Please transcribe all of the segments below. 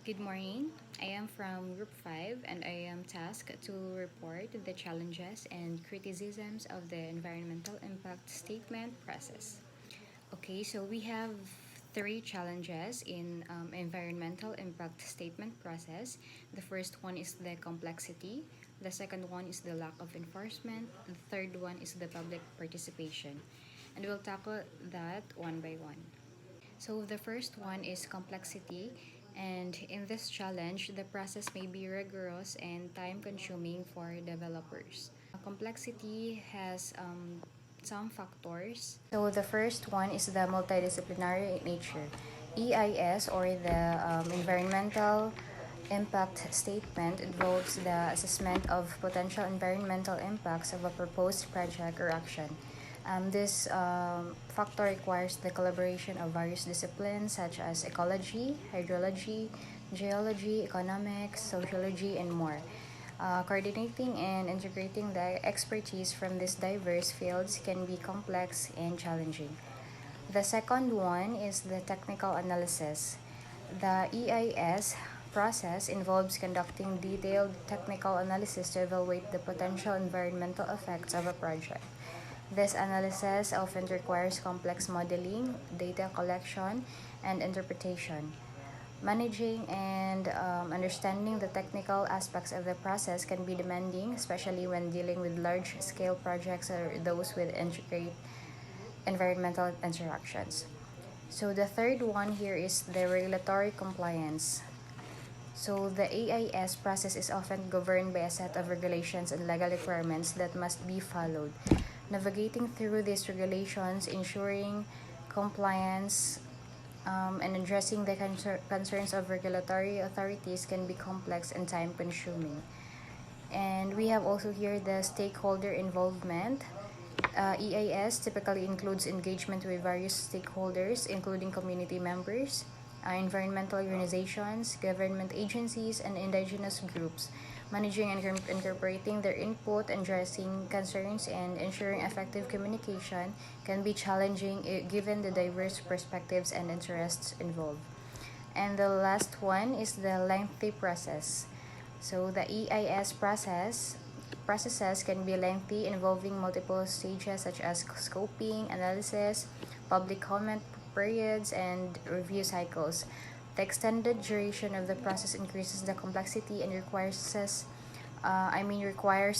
Good morning. I am from Group 5 and I am tasked to report the challenges and criticisms of the environmental impact statement process. Okay, so we have three challenges in environmental impact statement process. The first one is the complexity, the second one is the lack of enforcement, the third one is the public participation. And we'll tackle that one by one. So the first one is complexity, and in this challenge, the process may be rigorous and time-consuming for developers. Complexity has some factors. So the first one is the multidisciplinary nature. EIS, or the environmental impact statement, involves the assessment of potential environmental impacts of a proposed project or action. This factor requires the collaboration of various disciplines such as ecology, hydrology, geology, economics, sociology, and more. Coordinating and integrating the expertise from these diverse fields can be complex and challenging. The second one is the technical analysis. The EIS process involves conducting detailed technical analysis to evaluate the potential environmental effects of a project. This analysis often requires complex modeling, data collection, and interpretation. Managing and understanding the technical aspects of the process can be demanding, especially when dealing with large scale projects or those with intricate environmental interactions. So the third one here is the regulatory compliance. So the AIS process is often governed by a set of regulations and legal requirements that must be followed. Navigating through these regulations, ensuring compliance, and addressing the concerns of regulatory authorities can be complex and time consuming. And we have also here the stakeholder involvement. EIS typically includes engagement with various stakeholders, including community members, environmental organizations, government agencies, and indigenous groups. Managing and incorporating their input, addressing concerns, and ensuring effective communication can be challenging given the diverse perspectives and interests involved. And the last one is the lengthy process. So the processes can be lengthy, involving multiple stages such as scoping, analysis, public comment periods, and review cycles. The extended duration of the process increases the complexity and requires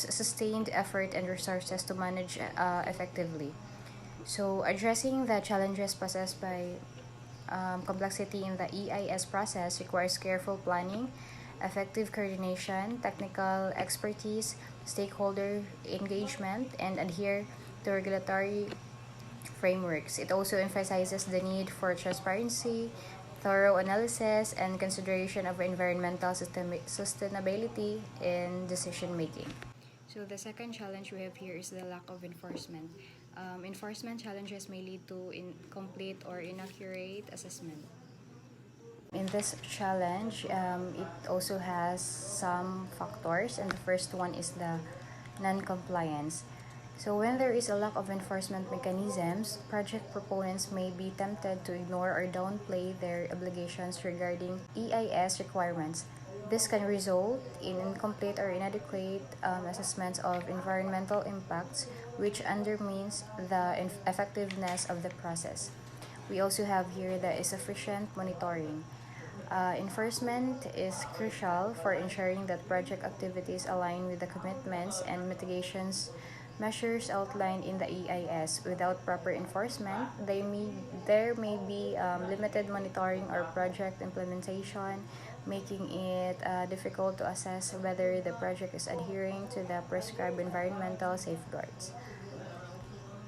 sustained effort and resources to manage effectively. So addressing the challenges posed by complexity in the EIS process requires careful planning, effective coordination, technical expertise, stakeholder engagement, and adhere to regulatory frameworks. It also emphasizes the need for transparency, thorough analysis, and consideration of environmental sustainability in decision making. So the second challenge we have here is the lack of enforcement. Enforcement challenges may lead to incomplete or inaccurate assessment. In this challenge, it also has some factors, and the first one is the non-compliance. So when there is a lack of enforcement mechanisms, project proponents may be tempted to ignore or downplay their obligations regarding EIS requirements. This can result in incomplete or inadequate assessments of environmental impacts, which undermines the effectiveness of the process. We also have here the insufficient monitoring. Enforcement is crucial for ensuring that project activities align with the commitments and mitigations measures outlined in the EIS. Without proper enforcement, there may be limited monitoring or project implementation, making it difficult to assess whether the project is adhering to the prescribed environmental safeguards.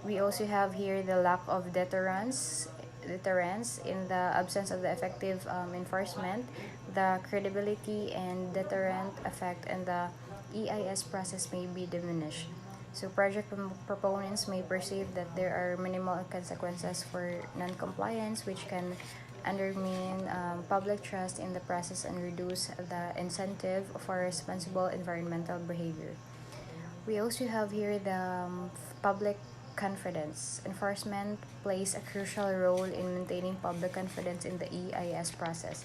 We also have here the lack of deterrence in the absence of the effective enforcement. The credibility and deterrent effect in the EIS process may be diminished. So project proponents may perceive that there are minimal consequences for non-compliance, which can undermine public trust in the process and reduce the incentive for responsible environmental behavior. We also have here the public confidence. Enforcement plays a crucial role in maintaining public confidence in the EIS process.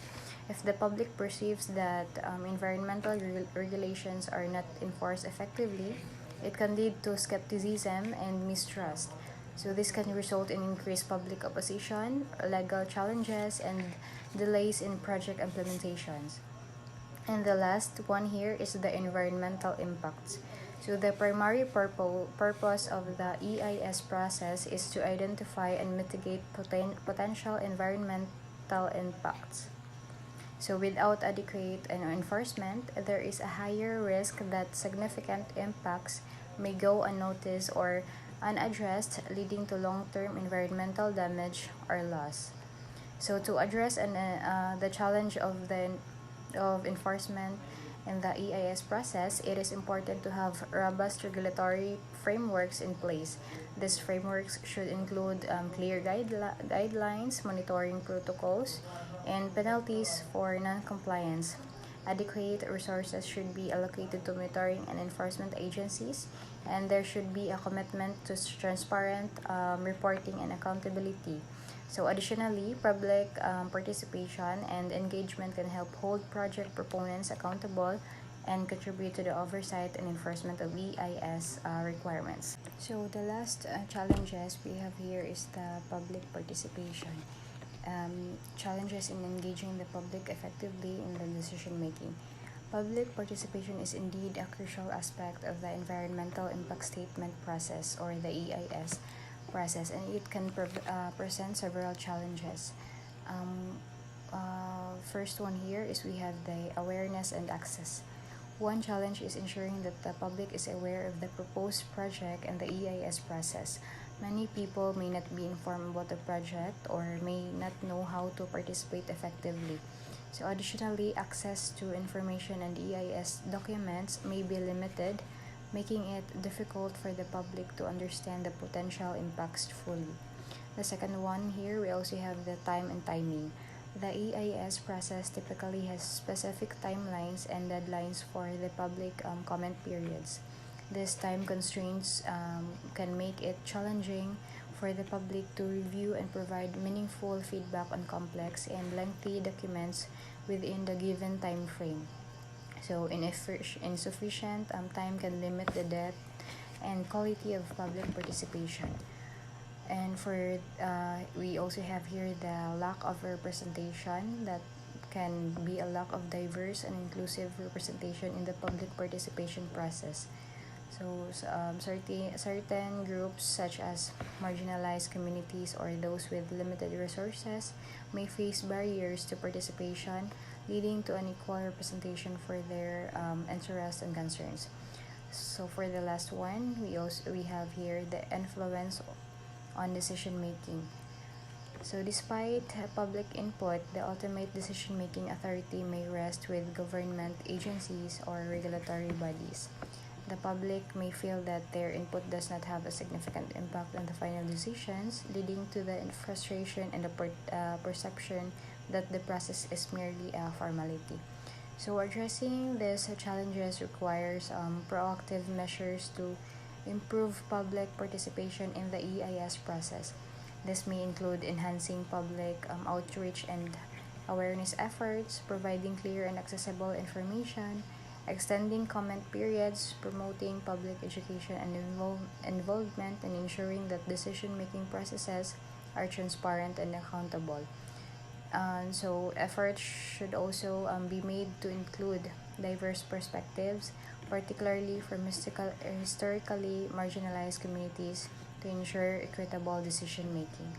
If the public perceives that environmental regulations are not enforced effectively, it can lead to skepticism and mistrust. So this can result in increased public opposition, legal challenges, and delays in project implementations. And the last one here is the environmental impacts. So the primary purpose of the EIS process is to identify and mitigate potential environmental impacts. So without adequate enforcement, there is a higher risk that significant impacts may go unnoticed or unaddressed, leading to long-term environmental damage or loss. So to address the challenge of enforcement in the EIS process, it is important to have robust regulatory frameworks in place. These frameworks should include clear guidelines, monitoring protocols, and penalties for non-compliance. Adequate resources should be allocated to monitoring and enforcement agencies, and there should be a commitment to transparent reporting and accountability. So additionally, public participation and engagement can help hold project proponents accountable and contribute to the oversight and enforcement of EIS requirements. So the last challenges we have here is the public participation. Challenges in engaging the public effectively in the decision making. Public participation is indeed a crucial aspect of the environmental impact statement process, or the EIS process, and it can present several challenges. Um, First one here is we have the awareness and access. One challenge is ensuring that the public is aware of the proposed project and the EIS process. Many people may not be informed about the project or may not know how to participate effectively. So additionally, access to information and EIS documents may be limited, making it difficult for the public to understand the potential impacts fully. The second one here, we also have the time and timing. The EIS process typically has specific timelines and deadlines for the public comment periods. These time constraints can make it challenging for the public to review and provide meaningful feedback on complex and lengthy documents within the given time frame. So, insufficient time can limit the depth and quality of public participation. And we also have here the lack of representation, that can be a lack of diverse and inclusive representation in the public participation process. So, certain groups, such as marginalized communities or those with limited resources, may face barriers to participation, leading to unequal representation for their interests and concerns. So, for the last one, we have here the influence on decision making. So, despite public input, the ultimate decision making authority may rest with government agencies or regulatory bodies. The public may feel that their input does not have a significant impact on the final decisions, leading to the frustration and the perception that the process is merely a formality. So, addressing these challenges requires proactive measures to improve public participation in the EIS process. This may include enhancing public outreach and awareness efforts, providing clear and accessible information, extending comment periods, promoting public education and involvement, and ensuring that decision making processes are transparent and accountable. So, efforts should also be made to include diverse perspectives, particularly from historically marginalized communities, to ensure equitable decision making.